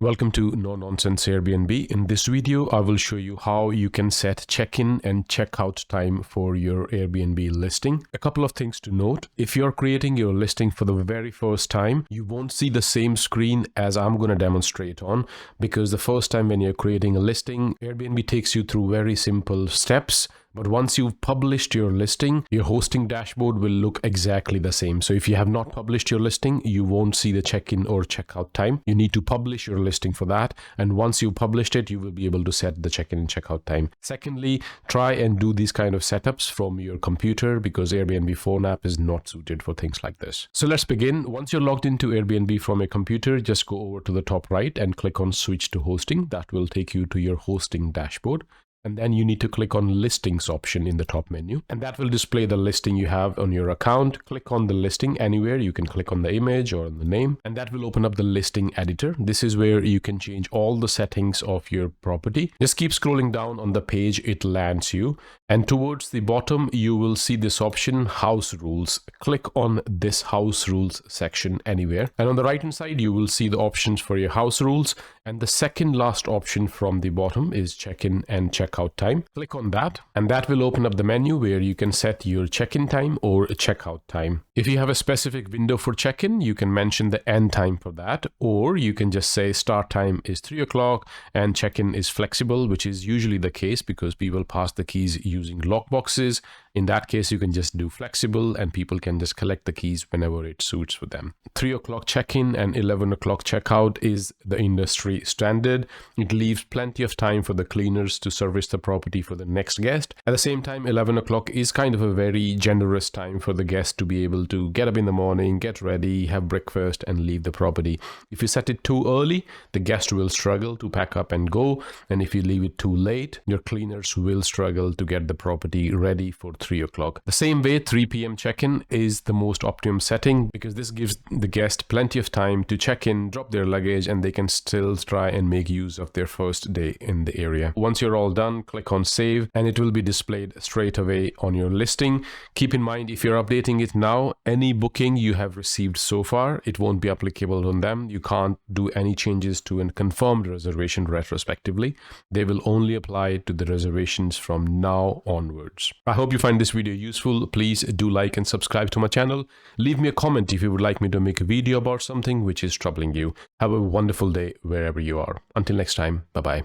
Welcome to No Nonsense Airbnb. In this video, I will show you how you can set check-in and check-out time for your Airbnb listing. A couple of things to note. If you're creating your listing for the very first time, you won't see the same screen as I'm going to demonstrate on, because the first time when you're creating a listing, Airbnb takes you through very simple steps. But once you've published your listing, your hosting dashboard will look exactly the same. So if you have not published your listing, you won't see the check-in or check-out time. You need to publish your listing for that. And once you've published it, you will be able to set the check-in and check-out time. Secondly, try and do these kind of setups from your computer, because Airbnb phone app is not suited for things like this. So let's begin. Once you're logged into Airbnb from your computer, just go over to the top right and click on Switch to Hosting. That will take you to your hosting dashboard. And then you need to click on Listings option in the top menu, and that will display the listing you have on your account. Click on the listing anywhere. You can click on the image or on the name, and that will open up the listing editor. This is where you can change all the settings of your property. Just keep scrolling down on the page, it lands you, and towards the bottom you will see this option, House Rules. Click on this House Rules section anywhere, and on the right hand side you will see the options for your house rules, and the second last option from the bottom is check-in and check-out time. Click on that, and that will open up the menu where you can set your check-in time or check-out time. If you have a specific window for check-in, you can mention the end time for that, or you can just say start time is 3 o'clock and check-in is flexible, which is usually the case because people pass the keys using lockboxes. In that case, you can just do flexible and people can just collect the keys whenever it suits for them. 3 o'clock check-in and 11 o'clock check-out is the industry standard. It leaves plenty of time for the cleaners to service the property for the next guest. At the same time, 11 o'clock is kind of a very generous time for the guest to be able to get up in the morning, get ready, have breakfast and leave the property. If you set it too early, the guest will struggle to pack up and go. And if you leave it too late, your cleaners will struggle to get the property ready for 3 o'clock. The same way, 3 p.m. check-in is the most optimum setting because this gives the guest plenty of time to check in, drop their luggage, and they can still try and make use of their first day in the area. Once you're all done, click on Save and it will be displayed straight away on your listing. Keep in mind, if you're updating it now, any booking you have received so far, it won't be applicable on them. You can't do any changes to a confirmed reservation retrospectively. They will only apply to the reservations from now onwards. I hope you find this video useful. Please do like and subscribe to my channel. Leave me a comment if you would like me to make a video about something which is troubling you. Have a wonderful day wherever you are. Until next time, bye-bye.